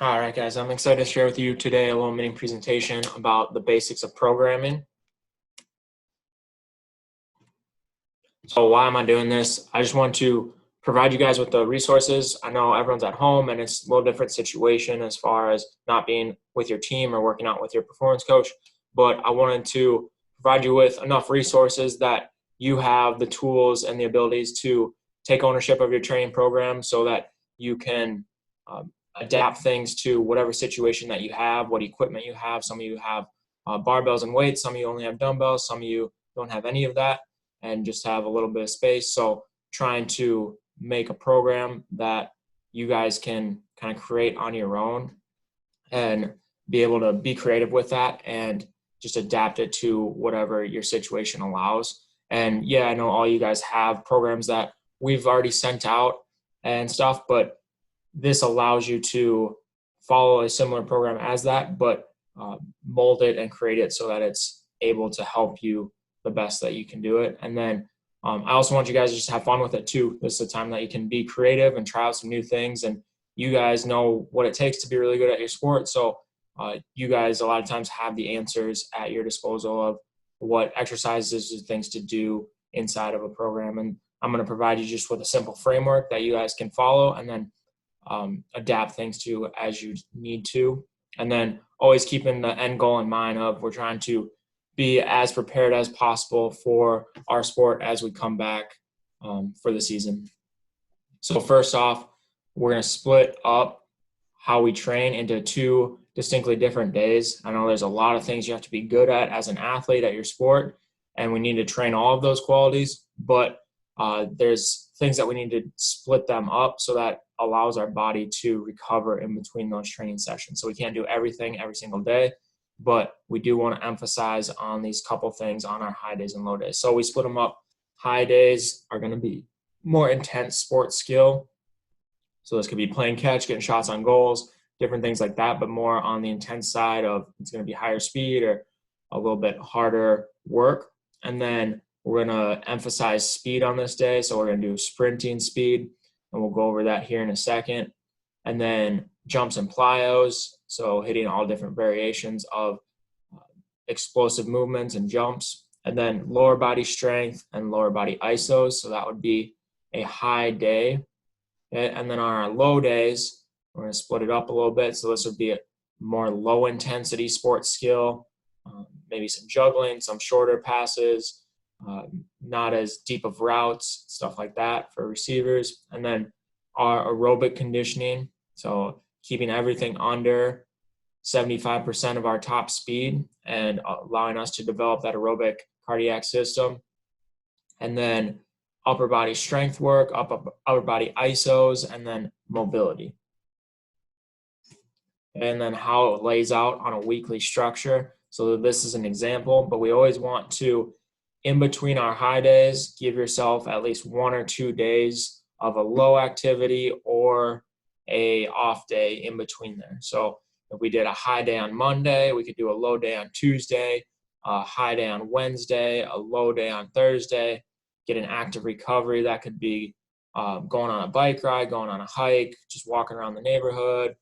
All right, guys, I'm excited to share with you today a little mini presentation about the basics of programming. So why am I doing this? I just want to provide you guys with the resources. I know everyone's at home and it's a little different situation as far as not being with your team or working out with your performance coach, but I wanted to provide you with enough resources that you have the tools and the abilities to take ownership of your training program so that you can adapt things to whatever situation that you have, what equipment you have. Some of you have barbells and weights, some of you only have dumbbells, some of you don't have any of that and just have a little bit of space. So trying to make a program that you guys can kind of create on your own and be able to be creative with that and just adapt it to whatever your situation allows. And yeah, I know all you guys have programs that we've already sent out and stuff, but this allows you to follow a similar program as that, but mold it and create it so that it's able to help you the best that you can do it. And then I also want you guys to just have fun with it too. This is a time that you can be creative and try out some new things. And you guys know what it takes to be really good at your sport. So you guys a lot of times have the answers at your disposal of what exercises and things to do inside of a program. And I'm going to provide you just with a simple framework that you guys can follow and then adapt things to as you need to. And then always keeping the end goal in mind of we're trying to be as prepared as possible for our sport as we come back for the season. So first off, we're going to split up how we train into two distinctly different days. I know there's a lot of things you have to be good at as an athlete at your sport, and we need to train all of those qualities, but there's things that we need to split them up so that allows our body to recover in between those training sessions. So we can't do everything every single day, but we do want to emphasize on these couple things on our high days and low days. So we split them up. High days are going to be more intense sports skill. So this could be playing catch, getting shots on goals, different things like that, but more on the intense side of it's going to be higher speed or a little bit harder work. And then we're going to emphasize speed on this day. So we're going to do sprinting speed, and we'll go over that here in a second. And then jumps and plyos, so hitting all different variations of explosive movements and jumps. And then lower body strength and lower body isos, so that would be a high day. And then on our low days, we're going to split it up a little bit. So this would be a more low intensity sports skill, maybe some juggling, some shorter passes, not as deep of routes, stuff like that for receivers. And then our aerobic conditioning, so keeping everything under 75% of our top speed and allowing us to develop that aerobic cardiac system. And then upper body strength work, upper body isos, and then mobility. And then how it lays out on a weekly structure. So this is an example, but we always want to, in between our high days, give yourself at least 1 or 2 days of a low activity or a off day in between there. So if we did a high day on Monday, we could do a low day on Tuesday, a high day on Wednesday, a low day on Thursday, get an active recovery. That could be going on a bike ride, going on a hike, just walking around the neighborhood,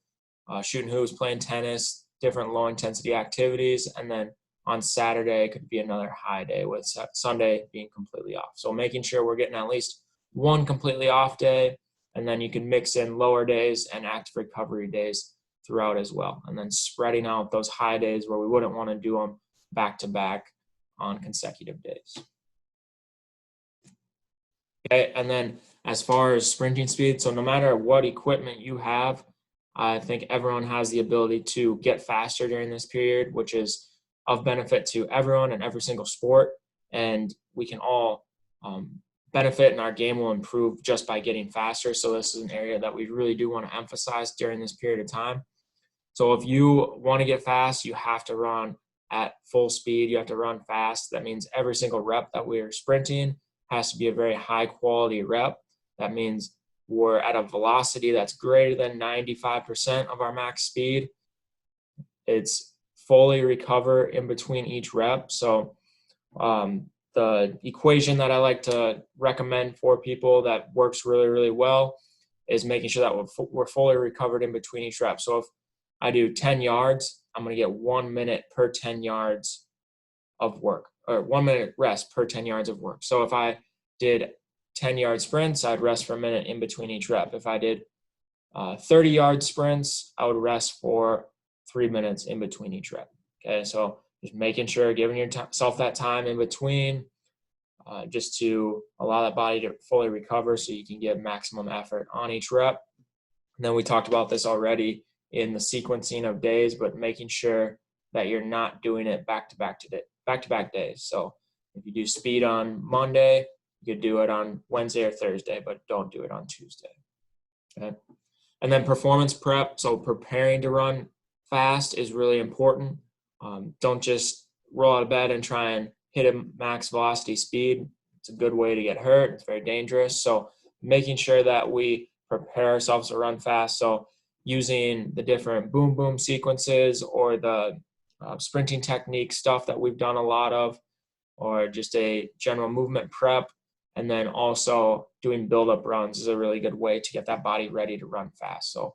shooting hoops, playing tennis, different low intensity activities. And then on Saturday could be another high day with Sunday being completely off. So making sure we're getting at least one completely off day, and then you can mix in lower days and active recovery days throughout as well. And then spreading out those high days where we wouldn't want to do them back to back on consecutive days. Okay, and then as far as sprinting speed, so no matter what equipment you have, I think everyone has the ability to get faster during this period, which is of benefit to everyone in every single sport. And we can all benefit, and our game will improve just by getting faster. So this is an area that we really do want to emphasize during this period of time. So if you want to get fast, you have to run at full speed. You have to run fast. That means every single rep that we're sprinting has to be a very high quality rep. That means we're at a velocity that's greater than 95% of our max speed. It's fully recover in between each rep. So the equation that I like to recommend for people that works really, really well is making sure that we're fully recovered in between each rep. So if I do 10 yards, I'm going to get 1 minute per 10 yards of work, or 1 minute rest per 10 yards of work. So if I did 10-yard sprints, I'd rest for a minute in between each rep. If I did 30-yard sprints, I would rest for 3 minutes in between each rep. Okay, so just making sure, giving yourself that time in between, just to allow that body to fully recover so you can give maximum effort on each rep. And then we talked about this already in the sequencing of days, but making sure that you're not doing it back-to-back days. So if you do speed on Monday, you could do it on Wednesday or Thursday, but don't do it on Tuesday. Okay. And then performance prep, so preparing to run fast is really important. Don't just roll out of bed and try and hit a max velocity speed. It's a good way to get hurt. It's very dangerous. So making sure that we prepare ourselves to run fast. So using the different boom boom sequences or the sprinting technique stuff that we've done a lot of, or just a general movement prep. And then also doing build-up runs is a really good way to get that body ready to run fast. So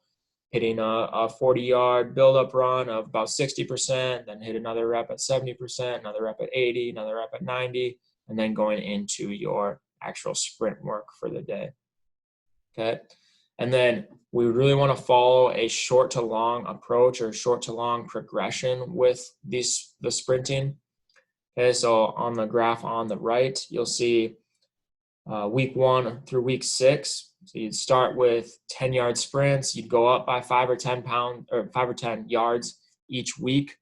hitting a 40-yard build-up run of about 60%, then hit another rep at 70%, another rep at 80, another rep at 90, and then going into your actual sprint work for the day. Okay. And then we really want to follow a short to long approach or short to long progression with the sprinting. Okay, so on the graph on the right, you'll see week 1 through week 6. So you'd start with 10-yard sprints. You'd go up by 5 or 10 yards each week.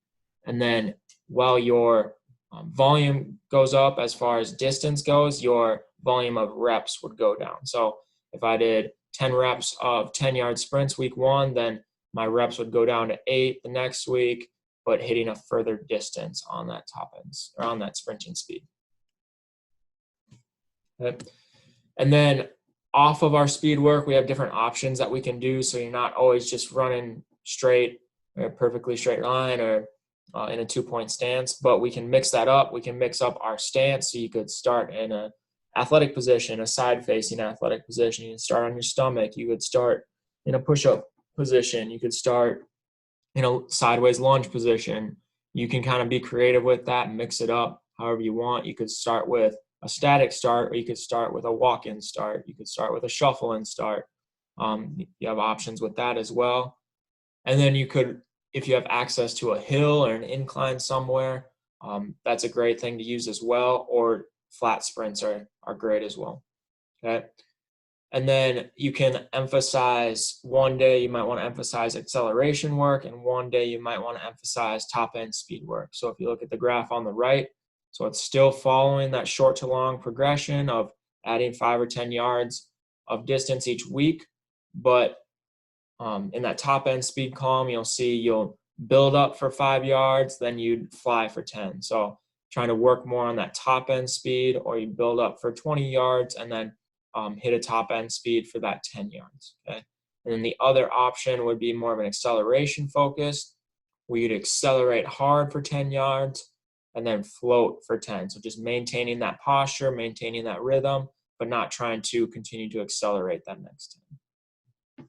And then while your volume goes up as far as distance goes, your volume of reps would go down. So if I did 10 reps of 10-yard sprints week 1, then my reps would go down to 8 the next week, but hitting a further distance on that top end or on that sprinting speed. Okay. And then off of our speed work, we have different options that we can do. So you're not always just running straight or a perfectly straight line or in a 2-point stance, but we can mix that up. We can mix up our stance. So you could start in a athletic position, a side facing athletic position. You can start on your stomach. You could start in a push-up position. You could start in a sideways lunge position. You can kind of be creative with that and mix it up however you want. You could start with a static start, or you could start with a walk-in start. You could start with a shuffle-in start. You have options with that as well. And then you could, if you have access to a hill or an incline somewhere, that's a great thing to use as well, or flat sprints are great as well. Okay. And then you can emphasize, one day you might want to emphasize acceleration work, and one day you might want to emphasize top end speed work. So if you look at the graph on the right, so it's still following that short to long progression of adding 5 or 10 yards of distance each week. But in that top end speed column, you'll see you'll build up for 5 yards, then you'd fly for 10. So trying to work more on that top end speed, or you build up for 20 yards and then hit a top end speed for that 10 yards. Okay. And then the other option would be more of an acceleration focus, where you'd accelerate hard for 10 yards and then float for 10. So just maintaining that posture, maintaining that rhythm, but not trying to continue to accelerate that next 10.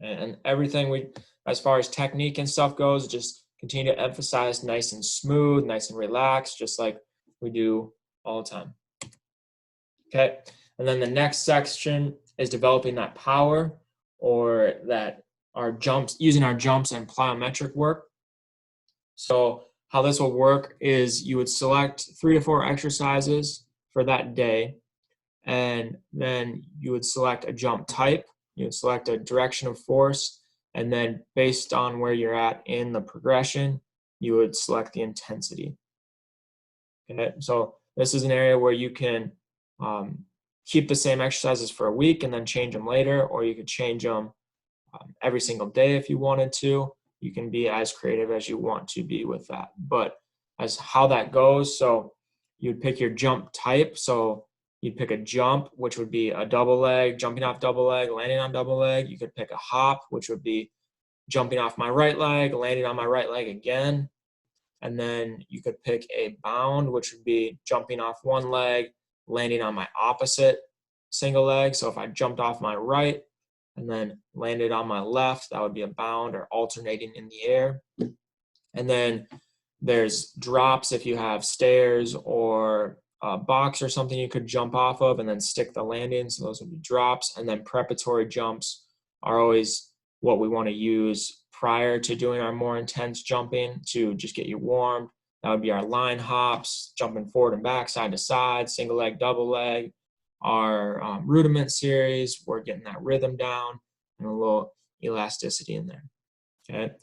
And everything as far as technique and stuff goes, just continue to emphasize nice and smooth, nice and relaxed, just like we do all the time. Okay. And then the next section is developing that power, or that our jumps, using our jumps and plyometric work. So how this will work is you would select 3 to 4 exercises for that day, and then you would select a jump type. You would select a direction of force, and then based on where you're at in the progression, you would select the intensity. Okay, so this is an area where you can keep the same exercises for a week and then change them later, or you could change them every single day if you wanted to. You can be as creative as you want to be with that. But as how that goes, so you'd pick your jump type. So you'd pick a jump, which would be a double leg, jumping off double leg, landing on double leg. You could pick a hop, which would be jumping off my right leg, landing on my right leg again. And then you could pick a bound, which would be jumping off one leg, landing on my opposite single leg. So if I jumped off my right and then landed on my left. That would be a bound or alternating in the air. And then there's drops if you have stairs or a box or something you could jump off of and then stick the landing. So those would be drops. And then preparatory jumps are always what we want to use prior to doing our more intense jumping to just get you warmed. That would be our line hops, jumping forward and back, side to side, single leg, double leg. Our rudiment series, we're getting that rhythm down and a little elasticity in there. Okay.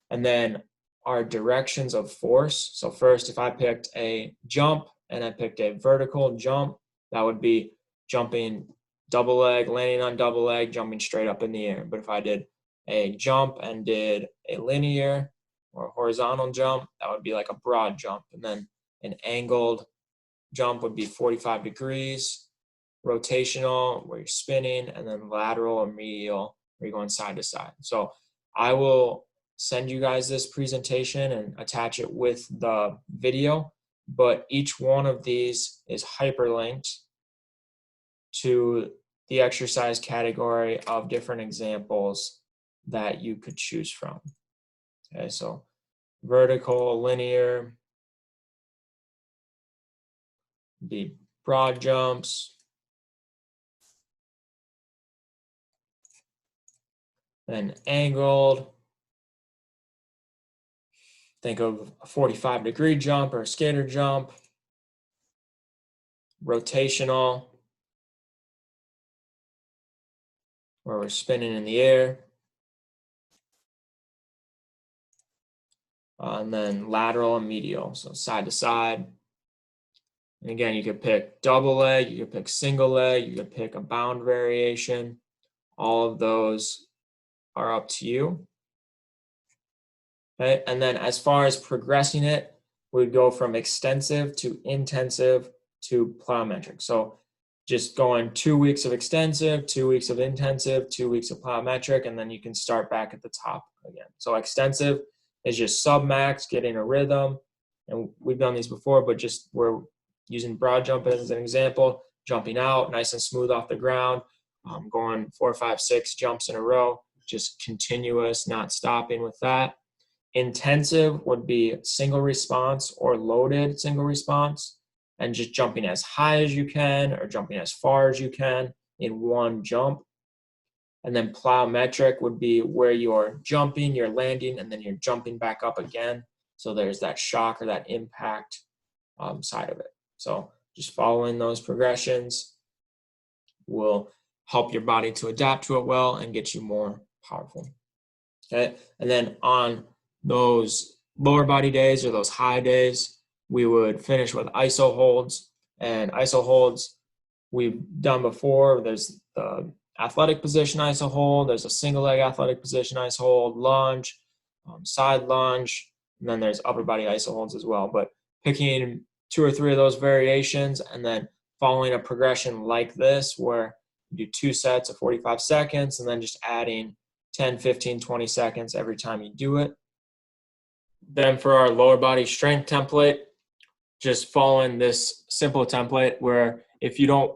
And then our directions of force. So first, if I picked a jump and I picked a vertical jump, that would be jumping double leg, landing on double leg, jumping straight up in the air. But if I did a jump and did a linear or horizontal jump, that would be like a broad jump. And then an angled jump would be 45 degrees, rotational where you're spinning, and then lateral or medial where you're going side to side. So I will send you guys this presentation and attach it with the video, but each one of these is hyperlinked to the exercise category of different examples that you could choose from. Okay, so vertical, linear, the broad jumps, then angled. Think of a 45-degree jump or a skater jump, rotational, where we're spinning in the air, and then lateral and medial, so side to side. And again, you could pick double leg, you could pick single leg, you could pick a bound variation. All of those are up to you. Okay, and then as far as progressing it, we'd go from extensive to intensive to plyometric. So just going 2 weeks of extensive, 2 weeks of intensive, 2 weeks of plyometric, and then you can start back at the top again. So extensive is just sub-max, getting a rhythm. And we've done these before, but just we're using broad jump as an example, jumping out nice and smooth off the ground, going 4, 5, 6 jumps in a row, just continuous, not stopping with that. Intensive would be single response or loaded single response, and just jumping as high as you can or jumping as far as you can in one jump. And then plyometric would be where you're jumping, you're landing, and then you're jumping back up again. So there's that shock or that impact side of it. So just following those progressions will help your body to adapt to it well and get you more powerful. Okay, and then on those lower body days or those high days, we would finish with iso holds. And iso holds we've done before. There's the athletic position iso hold, there's a single leg athletic position iso hold, lunge, side lunge, and then there's upper body iso holds as well. But picking 2 or 3 of those variations and then following a progression like this where you do 2 sets of 45 seconds and then just adding 10, 15, 20 seconds every time you do it. Then for our lower body strength template, just following this simple template where if you don't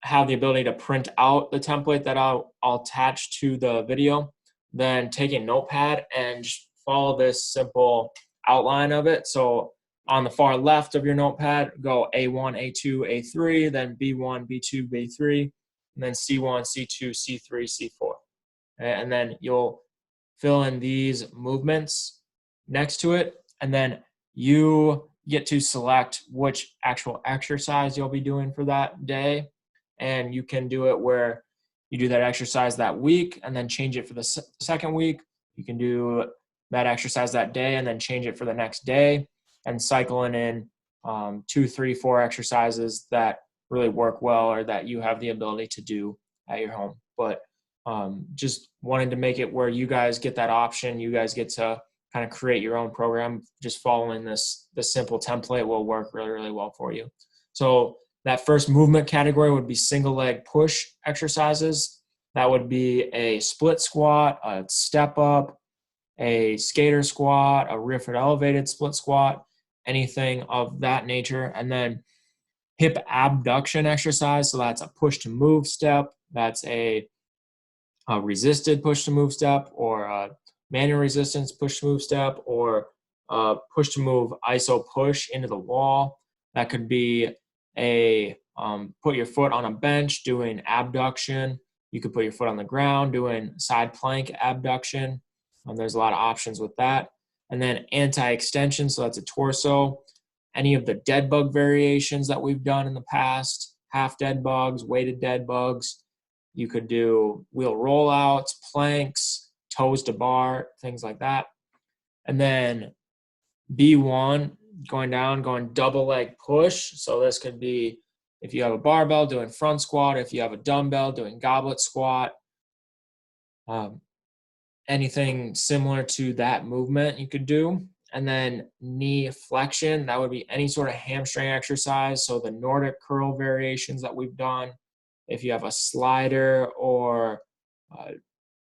have the ability to print out the template that I'll attach to the video, then take a notepad and just follow this simple outline of it. So on the far left of your notepad, go A1, A2, A3, then B1, B2, B3, and then C1, C2, C3, C4. And then you'll fill in these movements next to it, and then you get to select which actual exercise you'll be doing for that day. And you can do it where you do that exercise that week and then change it for the second week. You can do that exercise that day and then change it for the next day, and cycling in 2, 3, 4 exercises that really work well or that you have the ability to do at your home. But just wanted to make it where you guys get that option. You guys get to kind of create your own program. Just following this simple template will work really, really well for you. So that first movement category would be single leg push exercises. That would be a split squat, a step up, a skater squat, a rear foot elevated split squat, anything of that nature. And then hip abduction exercise. So that's a push to move step. That's a a resisted push to move step, or a manual resistance push to move step, or push to move iso push into the wall. That could be a put your foot on a bench doing abduction. You could put your foot on the ground doing side plank abduction. There's a lot of options with that. And then anti-extension, so that's a torso. Any of the dead bug variations that we've done in the past, half dead bugs, weighted dead bugs. You could do wheel rollouts, planks, toes to bar, things like that. And then B1, going down, going double leg push. So this could be if you have a barbell doing front squat, if you have a dumbbell doing goblet squat, anything similar to that movement you could do. And then knee flexion, that would be any sort of hamstring exercise. So the Nordic curl variations that we've done, if you have a slider or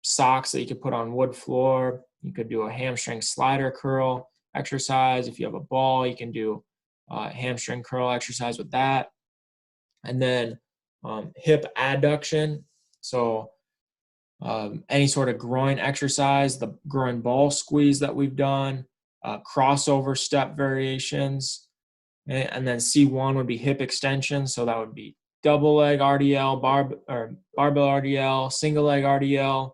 socks that you could put on wood floor, you could do a hamstring slider curl exercise. If you have a ball, you can do a hamstring curl exercise with that. And then hip adduction. So any sort of groin exercise, the groin ball squeeze that we've done, crossover step variations. And then C1 would be hip extension. So that would be double leg RDL, barbell RDL, single leg RDL,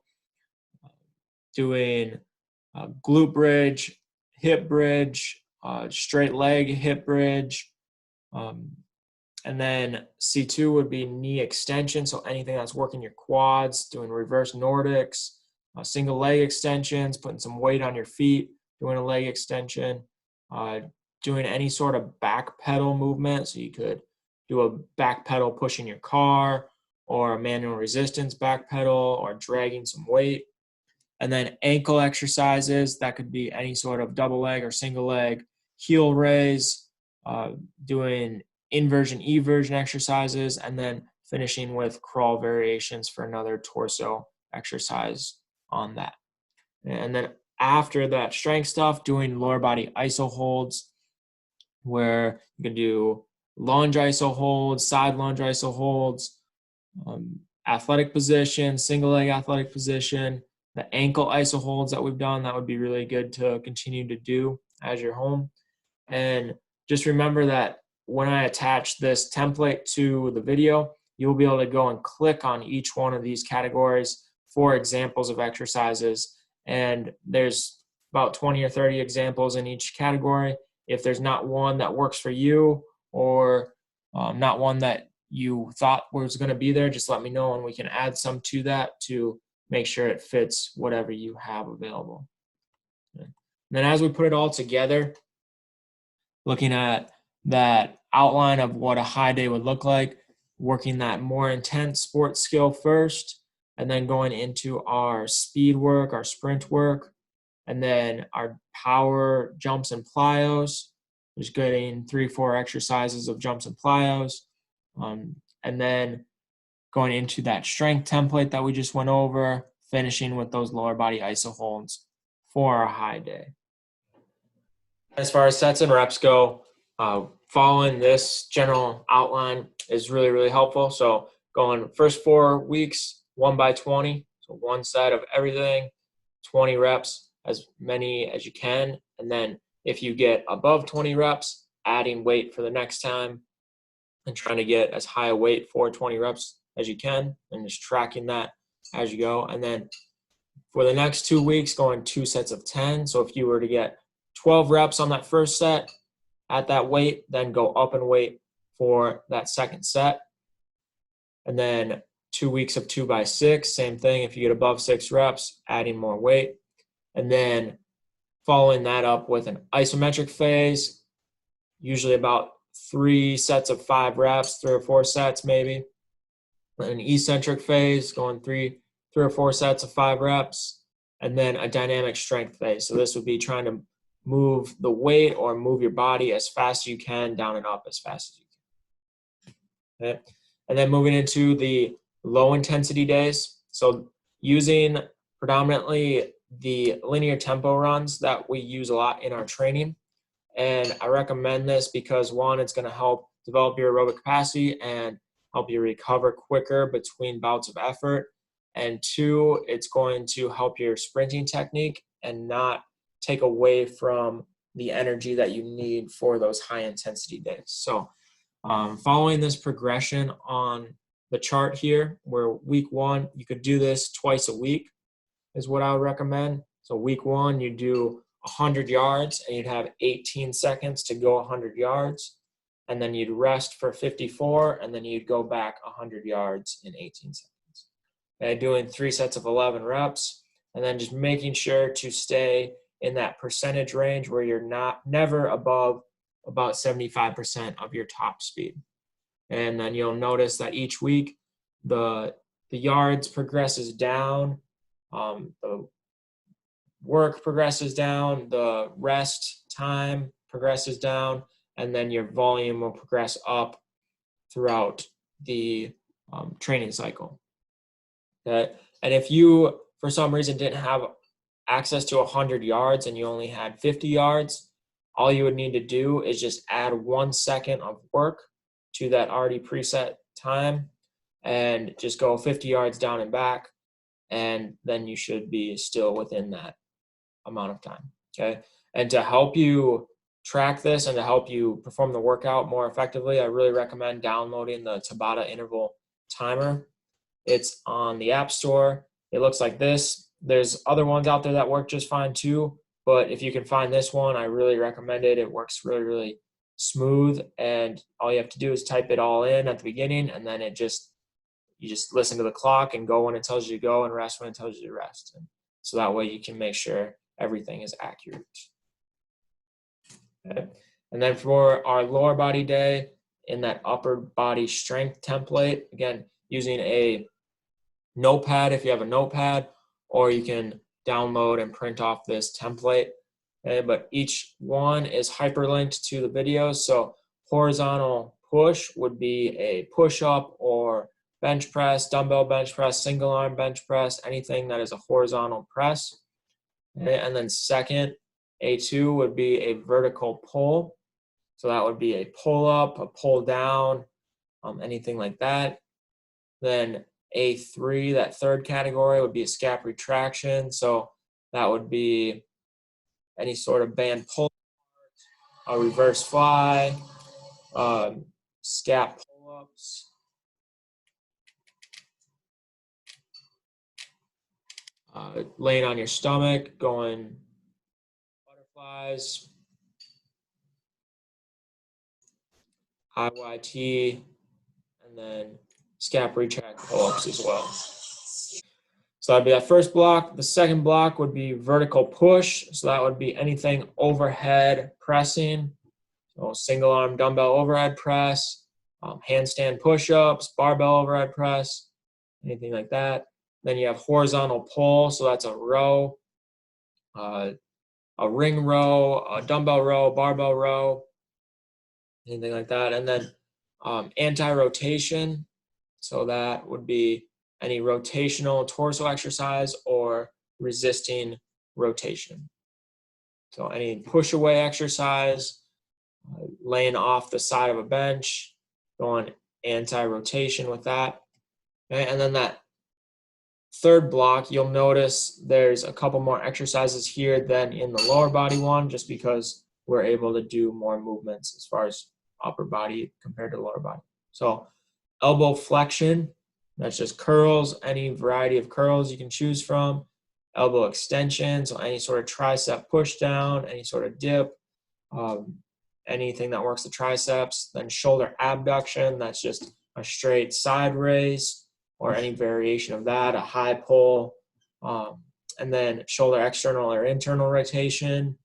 doing glute bridge, hip bridge, straight leg hip bridge. And then C2 would be knee extension. So anything that's working your quads, doing reverse Nordics, single leg extensions, putting some weight on your feet, doing a leg extension, doing any sort of back pedal movement. So you could do a back pedal pushing your car, or a manual resistance back pedal, or dragging some weight. And then ankle exercises, that could be any sort of double leg or single leg heel raise, doing inversion, eversion exercises, and then finishing with crawl variations for another torso exercise on that. And then after that strength stuff, doing lower body iso holds, where you can do lunge iso holds, side lunge iso holds, athletic position, single leg athletic position, the ankle iso holds that we've done. That would be really good to continue to do as you're home. And just remember that when I attach this template to the video, you'll be able to go and click on each one of these categories for examples of exercises. And there's about 20 or 30 examples in each category. If there's not one that works for you, or not one that you thought was going to be there, just let me know and we can add some to that to make sure it fits whatever you have available. And then as we put it all together, looking at that outline of what a high day would look like, working that more intense sports skill first, and then going into our speed work, our sprint work, and then our power jumps and plyos, just getting 3-4 exercises of jumps and plyos, and then going into that strength template that we just went over, finishing with those lower body iso holds for a high day. As far as sets and reps go, following this general outline is really, really helpful. So going first 4 weeks, 1 by 20, so one set of everything, 20 reps, as many as you can. And then if you get above 20 reps, adding weight for the next time and trying to get as high a weight for 20 reps as you can, and just tracking that as you go. And then for the next 2 weeks, going 2 sets of 10. So if you were to get 12 reps on that first set at that weight, then go up in weight for that second set. And then 2 weeks of 2 by 6, same thing. If you get above 6 reps, adding more weight. And then following that up with an isometric phase, usually about 3 sets of 5 reps, 3 or 4 sets maybe. An eccentric phase, going 3 or 4 sets of 5 reps. And then a dynamic strength phase. So this would be trying to move the weight or move your body as fast as you can, down and up as fast as you can. Okay. And then moving into the low intensity days. So using predominantly the linear tempo runs that we use a lot in our training. And I recommend this because, one, it's going to help develop your aerobic capacity and help you recover quicker between bouts of effort. And two, it's going to help your sprinting technique and not take away from the energy that you need for those high intensity days. So following this progression on the chart here, where week one, you could do this twice a week is what I would recommend. So week one, you do 100 yards and you'd have 18 seconds to go 100 yards. And then you'd rest for 54, and then you'd go back 100 yards in 18 seconds. And doing 3 sets of 11 reps, and then just making sure to stay in that percentage range where you're never above about 75% of your top speed. And then you'll notice that each week the yards progresses down, the work progresses down, the rest time progresses down, and then your volume will progress up throughout the training cycle. Okay? And if you, for some reason, didn't have access to 100 yards and you only had 50 yards, all you would need to do is just add 1 second of work to that already preset time and just go 50 yards down and back, and then you should be still within that amount of time. Okay? And to help you track this and to help you perform the workout more effectively, I really recommend downloading the Tabata interval timer. It's on the App Store. It looks like this. There's other ones out there that work just fine too, but if you can find this one, I really recommend it. It works really, really smooth, and all you have to do is type it all in at the beginning, and then you just listen to the clock and go when it tells you to go and rest when it tells you to rest. And so that way you can make sure everything is accurate. Okay. And then for our lower body day, in that upper body strength template, again, using a notepad if you have a notepad, or you can download and print off this template. Okay, but each one is hyperlinked to the videos. So horizontal push would be a push-up or bench press, dumbbell bench press, single arm bench press, anything that is a horizontal press. Okay, and then second, A2 would be a vertical pull. So that would be a pull up, a pull down, anything like that. Then A3, that third category, would be a scap retraction. So that would be any sort of band pull, a reverse fly, scap pull-ups, laying on your stomach, going butterflies, IYT, and then scap retract pull-ups as well. So that'd be that first block. The second block would be vertical push. So that would be anything overhead pressing. So single arm dumbbell overhead press, handstand push-ups, barbell overhead press, anything like that. Then you have horizontal pull. So that's a row, a ring row, a dumbbell row, barbell row, anything like that. And then anti-rotation. So that would be any rotational torso exercise or resisting rotation. So any push away exercise, laying off the side of a bench, going anti-rotation with that. Okay? And then that third block, you'll notice there's a couple more exercises here than in the lower body one, just because we're able to do more movements as far as upper body compared to lower body. So elbow flexion, that's just curls, any variety of curls you can choose from. Elbow extension, so any sort of tricep push down, any sort of dip, anything that works the triceps. Then shoulder abduction, that's just a straight side raise or any variation of that, a high pull. And then shoulder external or internal rotation.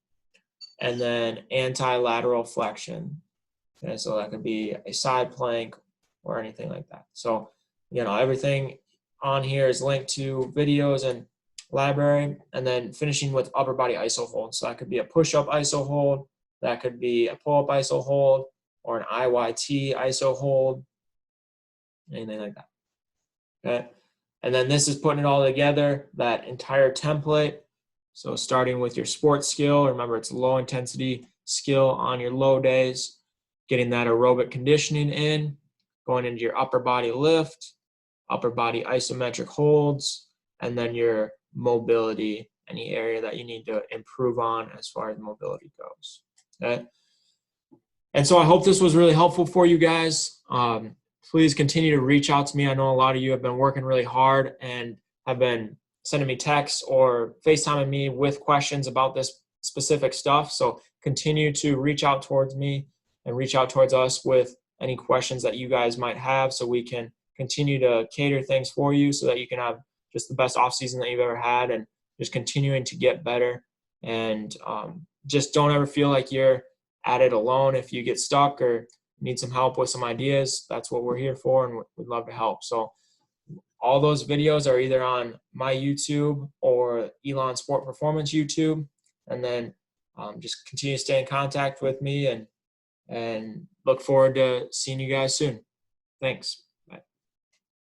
And then anti-lateral flexion. Okay, so that could be a side plank or anything like that. So, everything on here is linked to videos and library. And then finishing with upper body iso hold. So that could be a push-up iso hold, that could be a pull-up iso hold, or an IYT iso hold, anything like that. Okay. And then this is putting it all together, that entire template. So starting with your sports skill, remember it's low intensity skill on your low days, getting that aerobic conditioning in, going into your upper body lift, upper body isometric holds, and then your mobility, any area that you need to improve on as far as mobility goes. Okay. And so I hope this was really helpful for you guys. Please continue to reach out to me. I know a lot of you have been working really hard and have been sending me texts or FaceTiming me with questions about this specific stuff. So continue to reach out towards me and reach out towards us with any questions that you guys might have, so we can continue to cater things for you so that you can have just the best off season that you've ever had, and just continuing to get better. And just don't ever feel like you're at it alone. If you get stuck or need some help with some ideas, that's what we're here for, and we'd love to help. So all those videos are either on my YouTube or Elon Sport Performance YouTube. And then just continue to stay in contact with me, and look forward to seeing you guys soon. Thanks.